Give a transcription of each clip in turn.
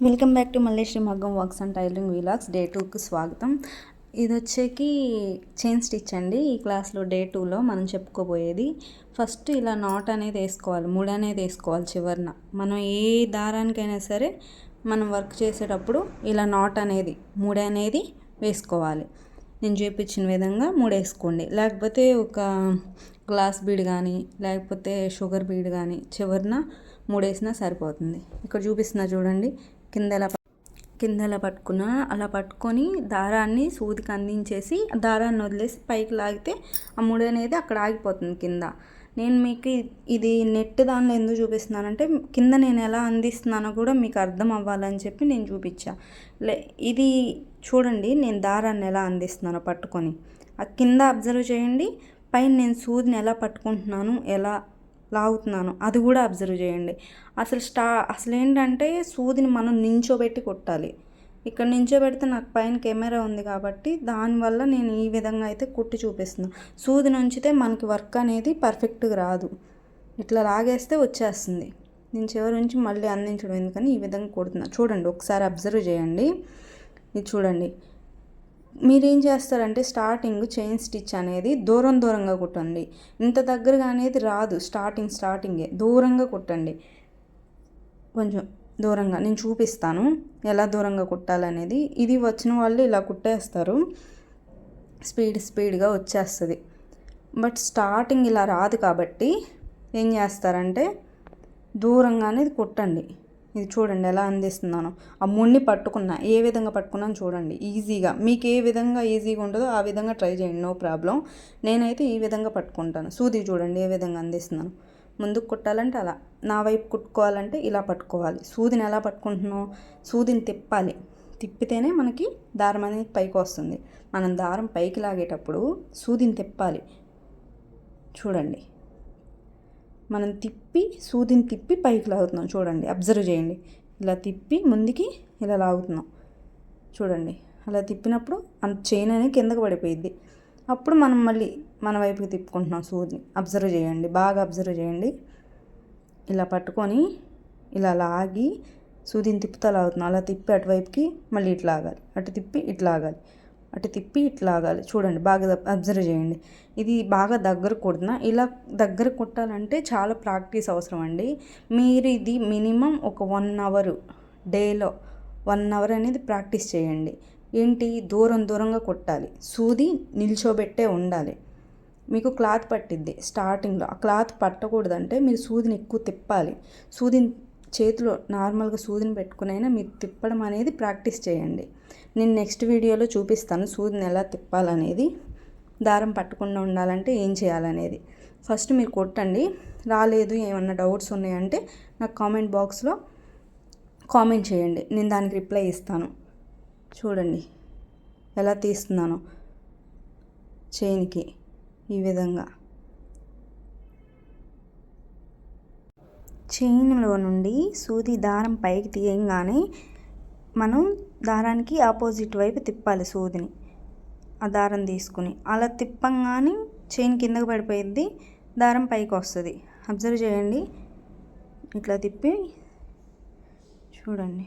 Welcome back to Malleswari మగ్గం works and tailoring vlogs day 2కి స్వాగతం. ఇది వచ్చేకి చైన్ స్టిచ్ అండి. ఈ క్లాస్లో డే 2లో మనం చెప్పుకోబోయేది ఫస్ట్ ఇలా నాట్ అనేది వేసుకోవాలి, ముడి అనేది వేసుకోవాలి చివరిన. మనం ఏ దారానికైనా సరే మనం వర్క్ చేసేటప్పుడు ఇలా నాట్ అనేది ముడి అనేది వేసుకోవాలి. నేను చూపించిన విధంగా ముడేసుకోండి, లేకపోతే ఒక గ్లాస్ బీడ్ కానీ లేకపోతే షుగర్ బీడ్ కానీ చివరిన ముడేసినా సరిపోతుంది. ఇక్కడ చూపిస్తున్నా చూడండి, కింద ఎలా పట్టుకున్నా అలా పట్టుకొని దారాన్ని సూదికి అందించేసి దారాన్ని వదిలేసి పైకి లాగితే ఆ ముడి అనేది అక్కడ ఆగిపోతుంది కింద. నేను మీకు ఇది నెట్ దానిలో ఎందుకు చూపిస్తున్నానంటే కింద నేను ఎలా అందిస్తున్నానో కూడా మీకు అర్థం అవ్వాలని చెప్పి నేను చూపించా. ఇది చూడండి, నేను దారాన్ని ఎలా అందిస్తున్నానో పట్టుకొని ఆ కింద అబ్జర్వ్ చేయండి. పైన నేను సూదిని ఎలా పట్టుకుంటున్నాను, ఎలా లాగుతున్నాను అది కూడా అబ్జర్వ్ చేయండి. అసలు ఏంటంటే సూదిని మనం నించోబెట్టి కొట్టాలి. ఇక్కడ నించోబెడితే నాకు పైన కెమెరా ఉంది కాబట్టి దానివల్ల నేను ఈ విధంగా అయితే కుట్టి చూపిస్తున్నాను. సూదిని ఉంచితే మనకి వర్క్ అనేది పర్ఫెక్ట్గా రాదు. ఇట్లా లాగేస్తే వచ్చేస్తుంది. నేను చివరి నుంచి మళ్ళీ అందించడం ఎందుకని ఈ విధంగా కొడుతున్నా. చూడండి, ఒకసారి అబ్జర్వ్ చేయండి. ఇది చూడండి, మీరేం చేస్తారంటే స్టార్టింగ్ చైన్ స్టిచ్ అనేది దూరంగా కుట్టండి. ఇంత దగ్గరగా అనేది రాదు. స్టార్టింగే దూరంగా కుట్టండి, కొంచెం దూరంగా. నేను చూపిస్తాను ఎలా దూరంగా కుట్టాలనేది. ఇది వచ్చిన వాళ్ళు ఇలా కుట్టేస్తారు, స్పీడ్గా వచ్చేస్తుంది. బట్ స్టార్టింగ్ ఇలా రాదు కాబట్టి ఏం చేస్తారంటే దూరంగా అనేది కుట్టండి. ఇది చూడండి ఎలా అందిస్తున్నాను. ఆ ముడిని పట్టుకున్నా, ఏ విధంగా పట్టుకున్నాను చూడండి. ఈజీగా మీకు ఏ విధంగా ఈజీగా ఉంటుందో ఆ విధంగా ట్రై చేయండి, నో ప్రాబ్లం. నేనైతే ఈ విధంగా పట్టుకుంటాను. సూది చూడండి ఏ విధంగా అందిస్తున్నాను. ముందుకు కుట్టాలంటే అలా, నా వైపు కుట్టుకోవాలంటే ఇలా పట్టుకోవాలి. సూదిని ఎలా పట్టుకుంటున్నాం, సూదిని తిప్పాలి. తిప్పితేనే మనకి దారం అనేది పైకి వస్తుంది. మనం దారం పైకి లాగేటప్పుడు సూదిని తిప్పాలి. చూడండి, మనం సూదిని తిప్పి పైకి లాగుతున్నాం. చూడండి, అబ్జర్వ్ చేయండి. ఇలా తిప్పి ముందుకి ఇలా లాగుతున్నాం. చూడండి, అలా తిప్పినప్పుడు అంత చైన్ అనేది కిందకు పడిపోయిద్ది. అప్పుడు మనం మళ్ళీ మన వైపుకి తిప్పుకుంటున్నాం సూదిని. అబ్జర్వ్ చేయండి, బాగా అబ్జర్వ్ చేయండి. ఇలా పట్టుకొని ఇలా లాగి సూదిని తిప్పుతా లాగుతున్నాం. అలా తిప్పి అటువైపుకి మళ్ళీ ఇట్లా లాగాలి, అటు తిప్పి ఇట్లా లాగాలి, అటు తిప్పి ఇట్లా లాగాలి. చూడండి, బాగా అబ్జర్వ్ చేయండి. ఇది బాగా దగ్గర కుడుతున్నా. ఇలా దగ్గర కుట్టాలంటే చాలా ప్రాక్టీస్ అవసరం అండి. మీరు ఇది మినిమం ఒక 1 అవర్, డేలో 1 అవర్ అనేది ప్రాక్టీస్ చేయండి. ఏంటి, దూరంగా కుట్టాలి. సూది నిల్చోబెట్టే ఉండాలి. మీకు క్లాత్ పట్టిద్ది స్టార్టింగ్లో. ఆ క్లాత్ పట్టకూడదంటే మీరు సూదిని ఎక్కువ తిప్పాలి. సూదిని చేతిలో నార్మల్గా సూదిని పెట్టుకునైనా మీరు తిప్పడం అనేది ప్రాక్టీస్ చేయండి. నేను నెక్స్ట్ వీడియోలో చూపిస్తాను సూదిని ఎలా తిప్పాలనేది. దారం పట్టకుండా ఉండాలంటే ఏం చేయాలనేది. ఫస్ట్ మీరు కొట్టండి. రాలేదు, ఏమన్నా డౌట్స్ ఉన్నాయంటే నాకు కామెంట్ బాక్స్లో కామెంట్ చేయండి, నేను దానికి రిప్లై ఇస్తాను. చూడండి ఎలా తీస్తున్నాను చైన్కి. ఈ విధంగా చైన్లో నుండి సూది దారం పైకి తీయంగానే మనం దారానికి ఆపోజిట్ వైపు తిప్పాలి సూదిని. ఆ దారం తీసుకుని అలా తిప్పంగానే చైన్ కిందకు పడిపోయిద్ది, దారం పైకి వస్తుంది. అబ్జర్వ్ చేయండి, ఇట్లా తిప్పి చూడండి.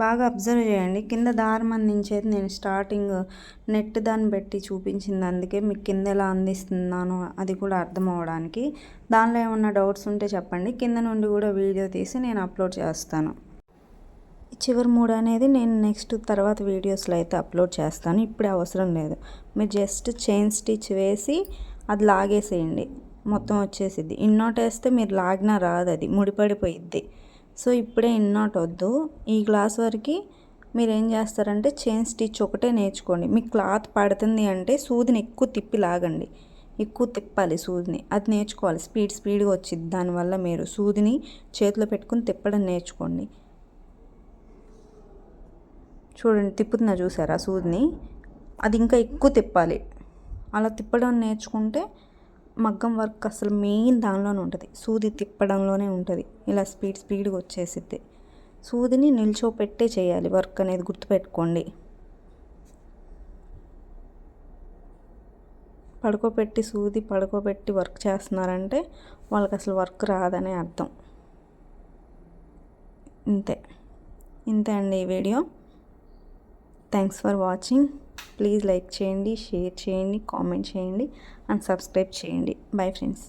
బాగా అబ్జర్వ్ చేయండి. కింద దారం అందించేది నేను స్టార్టింగ్ నెట్ దాన్ని పెట్టి చూపించింది, అందుకే మీకు కింద ఎలా అందిస్తున్నానో అది కూడా అర్థం అవ్వడానికి. దానిలో ఏమన్నా డౌట్స్ ఉంటే చెప్పండి, కింద నుండి కూడా వీడియో తీసి నేను అప్లోడ్ చేస్తాను. చివరి 3 అనేది నేను నెక్స్ట్ తర్వాత వీడియోస్లో అయితే అప్లోడ్ చేస్తాను. ఇప్పుడే అవసరం లేదు. మీరు జస్ట్ చైన్ స్టిచ్ వేసి అది లాగేసేయండి, మొత్తం వచ్చేసిద్ది. ఇన్నోట్ వేస్తే మీరు లాగినా రాదు, అది ముడిపడిపోయిద్ది. సో ఇప్పుడే ఇన్నోట్ వద్దు. ఈ క్లాస్ వరకు మీరు ఏం చేస్తారంటే చైన్ స్టిచ్ ఒకటే నేర్చుకోండి. మీకు క్లాత్ పడుతుంది అంటే సూదిని ఎక్కువ తిప్పి లాగండి, ఎక్కువ తిప్పాలి సూదిని. అది నేర్చుకోవాలి. స్పీడ్గా వచ్చింది. దానివల్ల మీరు సూదిని చేతిలో పెట్టుకుని తిప్పడం నేర్చుకోండి. చూడండి, తిప్పుతున్నా చూసారా సూదిని, అది ఇంకా ఎక్కువ తిప్పాలి. అలా తిప్పడం నేర్చుకుంటే మగ్గం వర్క్ అసలు మెయిన్ దానిలోనే ఉంటుంది, సూది తిప్పడంలోనే ఉంటుంది. ఇలా స్పీడ్గా వచ్చేసిద్ది. సూదిని నిల్చోపెట్టే చేయాలి వర్క్ అనేది, గుర్తుపెట్టుకోండి. పడుకోబెట్టి వర్క్ చేస్తున్నారంటే వాళ్ళకి అసలు వర్క్ రాదనే అర్థం. ఇంతే అండి ఈ video. Thanks for watching. Please like చేయండి, షేర్ చేయండి, కామెంట్ చేయండి అండ్ సబ్స్క్రైబ్ చేయండి. Bye friends.